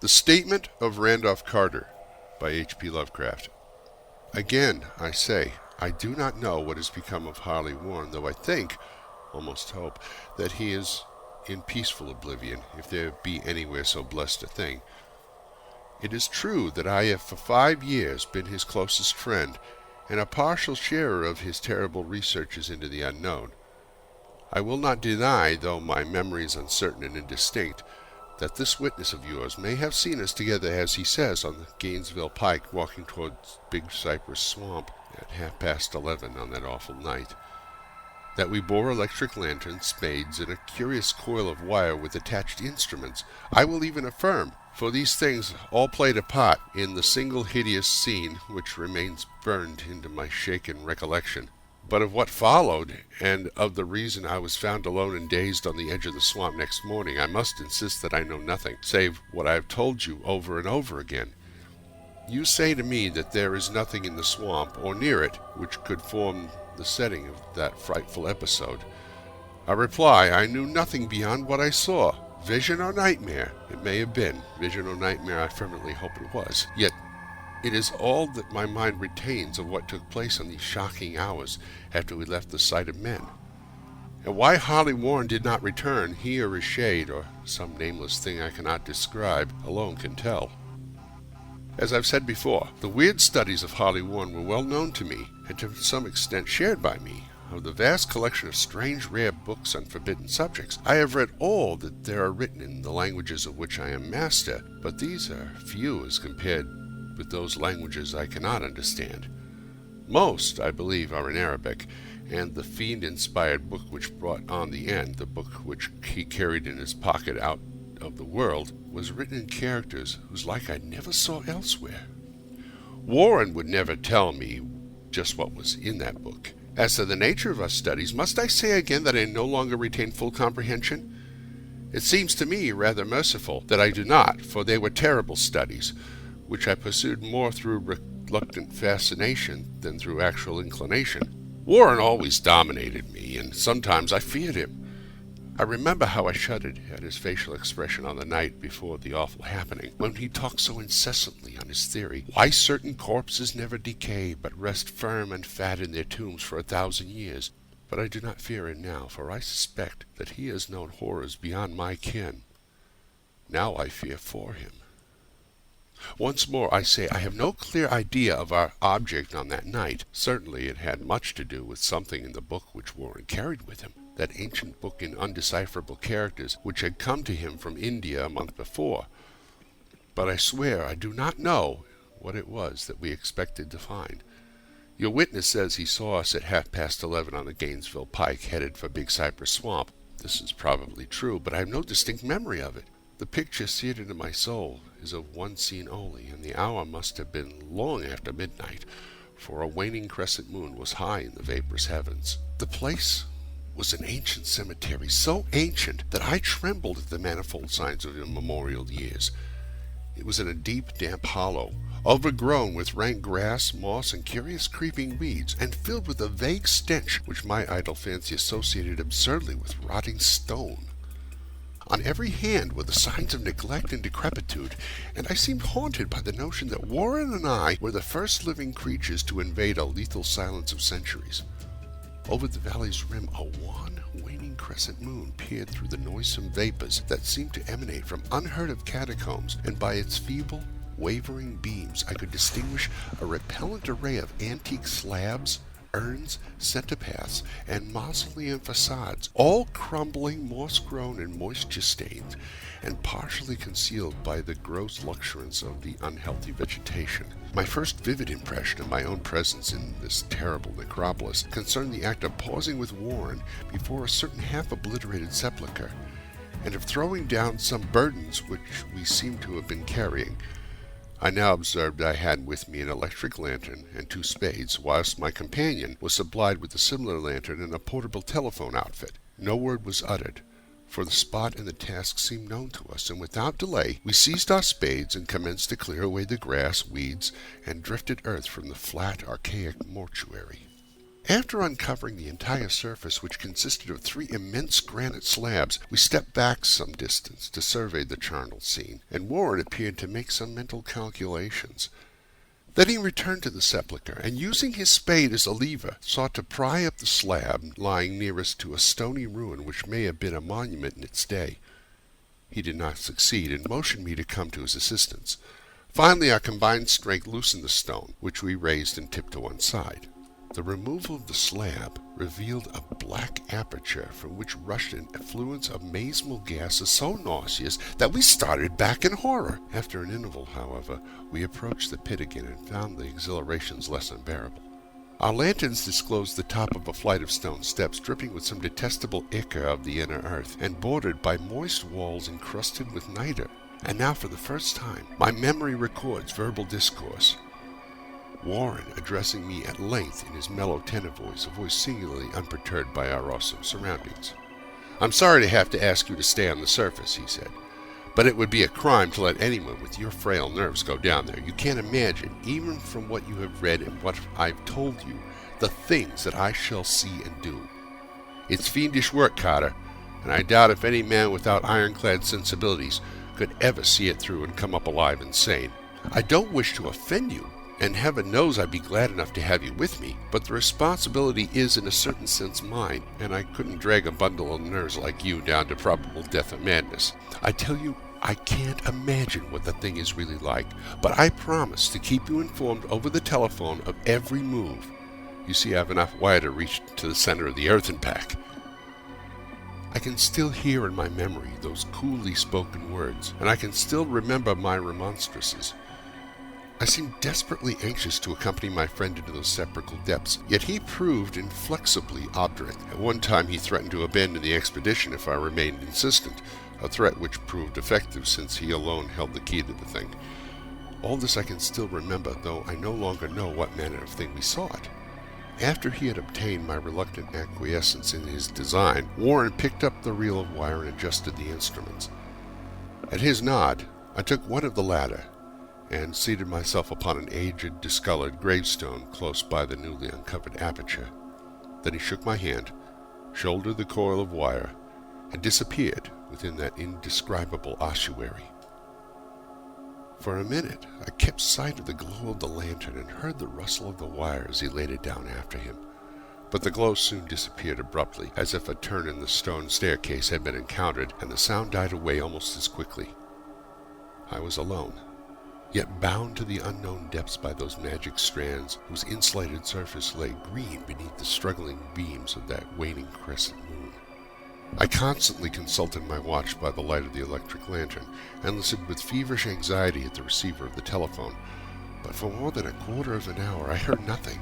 The Statement of Randolph Carter by H.P. Lovecraft. Again, I say, I do not know what has become of Harley Warren, though I think, almost hope, that he is in peaceful oblivion, if there be anywhere so blessed a thing. It is true that I have for 5 years been his closest friend, and a partial sharer of his terrible researches into the unknown. I will not deny, though my memory is uncertain and indistinct, that this witness of yours may have seen us together, as he says, on the Gainesville Pike, walking towards Big Cypress Swamp at 11:30 on that awful night. That we bore electric lanterns, spades, and a curious coil of wire with attached instruments, I will even affirm, for these things all played a part in the single hideous scene which remains burned into my shaken recollection. But of what followed, and of the reason I was found alone and dazed on the edge of the swamp next morning, I must insist that I know nothing, save what I have told you over and over again. You say to me that there is nothing in the swamp, or near it, which could form the setting of that frightful episode. I reply, I knew nothing beyond what I saw. Vision or nightmare, it may have been. Vision or nightmare, I fervently hope it was. Yet it is all that my mind retains of what took place on these shocking hours after we left the sight of men. And why Harley Warren did not return, he or his shade, or some nameless thing I cannot describe, alone can tell. As I've said before, the weird studies of Harley Warren were well known to me, and to some extent shared by me. Of the vast collection of strange, rare books on forbidden subjects, I have read all that there are written in the languages of which I am master, but these are few as compared with those languages I cannot understand. Most, I believe, are in Arabic, and the fiend-inspired book which brought on the end, the book which he carried in his pocket out of the world, was written in characters whose like I never saw elsewhere. Warren would never tell me just what was in that book. As to the nature of our studies, must I say again that I no longer retain full comprehension? It seems to me rather merciful that I do not, for they were terrible studies, which I pursued more through reluctant fascination than through actual inclination. Warren always dominated me, and sometimes I feared him. I remember how I shuddered at his facial expression on the night before the awful happening, when he talked so incessantly on his theory, why certain corpses never decay, but rest firm and fat in their tombs for 1,000 years. But I do not fear him now, for I suspect that he has known horrors beyond my ken. Now I fear for him. Once more, I say, I have no clear idea of our object on that night. Certainly it had much to do with something in the book which Warren carried with him, that ancient book in undecipherable characters which had come to him from India a month before. But I swear I do not know what it was that we expected to find. Your witness says he saw us at 11:30 on the Gainesville Pike, headed for Big Cypress Swamp. This is probably true, but I have no distinct memory of it. The picture seared into my soul is of one scene only, and the hour must have been long after midnight, for a waning crescent moon was high in the vaporous heavens. The place was an ancient cemetery, so ancient that I trembled at the manifold signs of immemorial years. It was in a deep, damp hollow, overgrown with rank grass, moss, and curious creeping weeds, and filled with a vague stench which my idle fancy associated absurdly with rotting stone. On every hand were the signs of neglect and decrepitude, and I seemed haunted by the notion that Warren and I were the first living creatures to invade a lethal silence of centuries. Over the valley's rim, a wan, waning crescent moon peered through the noisome vapors that seemed to emanate from unheard-of catacombs, and by its feeble, wavering beams I could distinguish a repellent array of antique slabs, urns, centipaths, and mausoleum facades, all crumbling, moss-grown, and moisture-stained, and partially concealed by the gross luxuriance of the unhealthy vegetation. My first vivid impression of my own presence in this terrible necropolis concerned the act of pausing with Warren before a certain half-obliterated sepulchre, and of throwing down some burdens which we seemed to have been carrying. I now observed I had with me an electric lantern and 2 spades, whilst my companion was supplied with a similar lantern and a portable telephone outfit. No word was uttered, for the spot and the task seemed known to us, and without delay we seized our spades and commenced to clear away the grass, weeds, and drifted earth from the flat, archaic mortuary. After uncovering the entire surface, which consisted of 3 immense granite slabs, we stepped back some distance to survey the charnel scene, and Warren appeared to make some mental calculations. Then he returned to the sepulchre, and using his spade as a lever, sought to pry up the slab lying nearest to a stony ruin which may have been a monument in its day. He did not succeed, and motioned me to come to his assistance. Finally, our combined strength loosened the stone, which we raised and tipped to one side. The removal of the slab revealed a black aperture from which rushed an effluence of mazimal gases so nauseous that we started back in horror. After an interval, however, we approached the pit again and found the exhilarations less unbearable. Our lanterns disclosed the top of a flight of stone steps dripping with some detestable ichor of the inner earth and bordered by moist walls encrusted with niter. And now, for the first time, my memory records verbal discourse. Warren addressing me at length in his mellow tenor voice, a voice singularly unperturbed by our awesome surroundings. "I'm sorry to have to ask you to stay on the surface," he said, "but it would be a crime to let anyone with your frail nerves go down there. You can't imagine, even from what you have read and what I've told you, the things that I shall see and do. It's fiendish work, Carter, and I doubt if any man without ironclad sensibilities could ever see it through and come up alive and sane. I don't wish to offend you, and heaven knows I'd be glad enough to have you with me, but the responsibility is in a certain sense mine, and I couldn't drag a bundle of nerves like you down to probable death or madness. I tell you, I can't imagine what the thing is really like, but I promise to keep you informed over the telephone of every move. You see, I have enough wire to reach to the center of the earth and back." I can still hear in my memory those coolly spoken words, and I can still remember my remonstrances. I seemed desperately anxious to accompany my friend into those sepulchral depths, yet he proved inflexibly obdurate. At one time he threatened to abandon the expedition if I remained insistent, a threat which proved effective since he alone held the key to the thing. All this I can still remember, though I no longer know what manner of thing we sought. After he had obtained my reluctant acquiescence in his design, Warren picked up the reel of wire and adjusted the instruments. At his nod, I took one of the latter, and seated myself upon an aged, discolored gravestone close by the newly uncovered aperture. Then he shook my hand, shouldered the coil of wire, and disappeared within that indescribable ossuary. For a minute I kept sight of the glow of the lantern and heard the rustle of the wire as he laid it down after him. But the glow soon disappeared abruptly, as if a turn in the stone staircase had been encountered, and the sound died away almost as quickly. I was alone, yet bound to the unknown depths by those magic strands whose insulated surface lay green beneath the struggling beams of that waning crescent moon. I constantly consulted my watch by the light of the electric lantern, and listened with feverish anxiety at the receiver of the telephone, but for more than a quarter of an hour I heard nothing.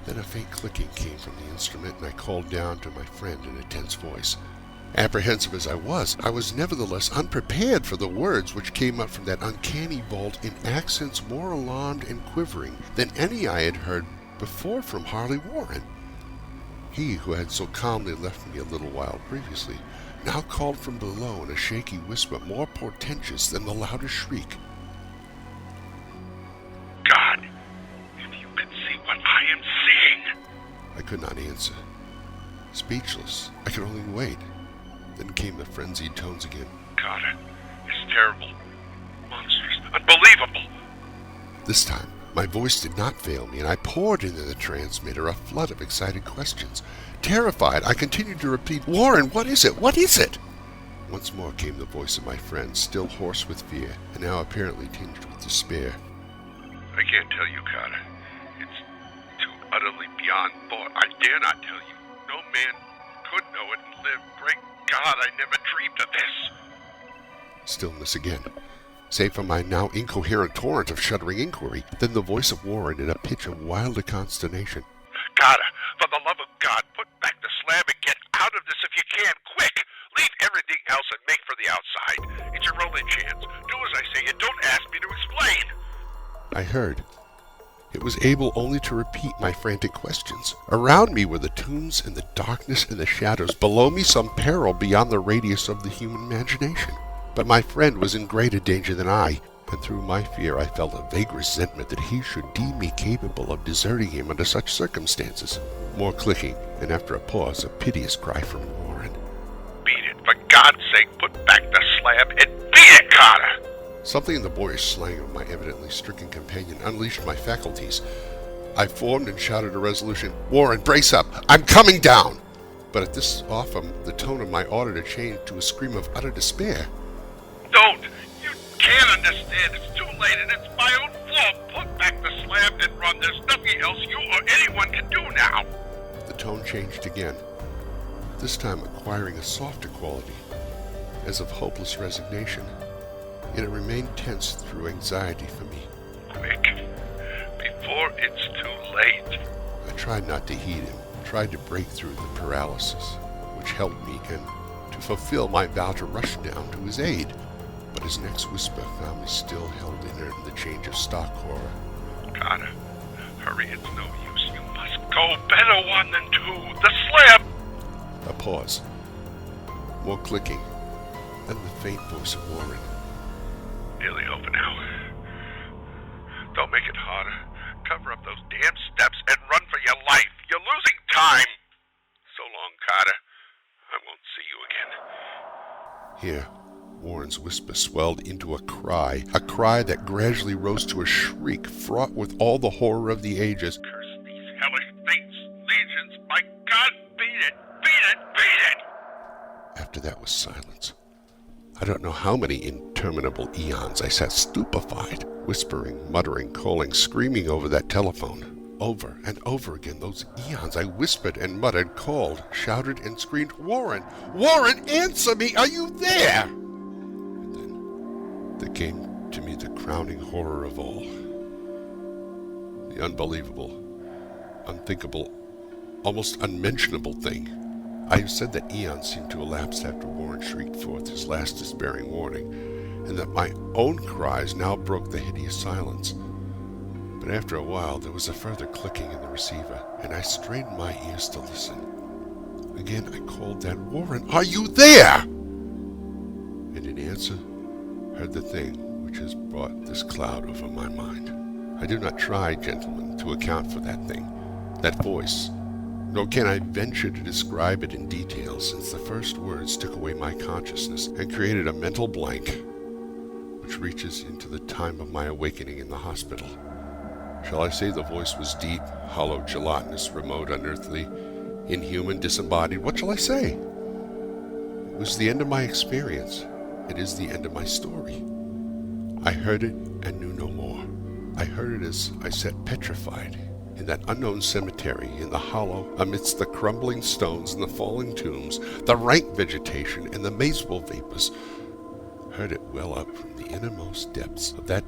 Then a faint clicking came from the instrument, and I called down to my friend in a tense voice. Apprehensive as I was nevertheless unprepared for the words which came up from that uncanny vault in accents more alarmed and quivering than any I had heard before from Harley Warren. He, who had so calmly left me a little while previously, now called from below in a shaky whisper more portentous than the loudest shriek. "God, if you could see what I am seeing!" I could not answer. Speechless, I could only wait. Then came the frenzied tones again. "Carter, it's terrible, monstrous, unbelievable." This time, my voice did not fail me, and I poured into the transmitter a flood of excited questions. Terrified, I continued to repeat, "Warren, what is it? What is it?" Once more came the voice of my friend, still hoarse with fear, and now apparently tinged with despair. "I can't tell you, Carter. It's too utterly beyond thought. I dare not tell you. No man could know it and live. Great God, I never dreamed of this." Stillness again, save for my now incoherent torrent of shuddering inquiry. Then the voice of Warren in a pitch of wilder consternation. "Carter, for the love of God, put back the slab and get out of this if you can, quick! Leave everything else and make for the outside. It's your only chance. Do as I say and don't ask me to explain." I heard. It was able only to repeat my frantic questions. Around me were the tombs and the darkness and the shadows. Below me some peril beyond the radius of the human imagination. But my friend was in greater danger than I. and through my fear I felt a vague resentment that he should deem me capable of deserting him under such circumstances. More clicking, and after a pause, a piteous cry from Warren. Beat it. For God's sake, put back the slab and beat it, Carter! Something in the boyish slang of my evidently stricken companion unleashed my faculties. I formed and shouted a resolution, "Warren, brace up! I'm coming down!" But at this offer, the tone of my auditor changed to a scream of utter despair. Don't! You can't understand. It's too late and it's my own fault. Put back the slab and run. There's nothing else you or anyone can do now. The tone changed again, this time acquiring a softer quality, as of hopeless resignation. Yet it remained tense through anxiety for me. Quick, before it's too late. I tried not to heed him, tried to break through the paralysis, which held me, and to fulfill my vow to rush down to his aid. But his next whisper found me still held inert in the change of stock horror. Carter, hurry, it's no use. You must go. Better one than two. The slab! A pause. More clicking, then the faint voice of Warren. Nearly over now. Don't make it harder. Cover up those damn steps and run for your life. You're losing time. So long, Carter. I won't see you again. Here, Warren's whisper swelled into a cry that gradually rose to a shriek fraught with all the horror of the ages. Curse these hellish fates, legions. My God, beat it, beat it, beat it! After that was silence. I don't know how many interminable eons I sat stupefied, whispering, muttering, calling, screaming over that telephone. Over and over again, those eons I whispered and muttered, called, shouted, and screamed, "Warren! Warren, answer me! Are you there?" And then there came to me the crowning horror of all. The unbelievable, unthinkable, almost unmentionable thing. I have said that eons seemed to elapse after Warren shrieked forth his last despairing warning, and that my own cries now broke the hideous silence. But after a while there was a further clicking in the receiver, and I strained my ears to listen. Again I called that, "Warren, are you there?" And in answer, heard the thing which has brought this cloud over my mind. I do not try, gentlemen, to account for that thing, that voice, nor can I venture to describe it in detail, since the first words took away my consciousness and created a mental blank which reaches into the time of my awakening in the hospital. Shall I say the voice was deep, hollow, gelatinous, remote, unearthly, inhuman, disembodied? What shall I say? It was the end of my experience. It is the end of my story. I heard it and knew no more. I heard it as I sat petrified in that unknown cemetery, in the hollow, amidst the crumbling stones and the falling tombs, the rank vegetation and the mazeful vapors. Heard it well up from the innermost depths of that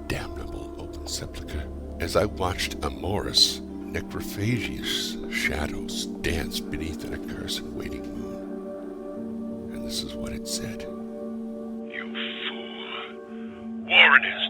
damnable open sepulchre, as I watched amorous, necrophagious shadows dance beneath an accursed waiting moon. And this is what it said. You fool. Warren is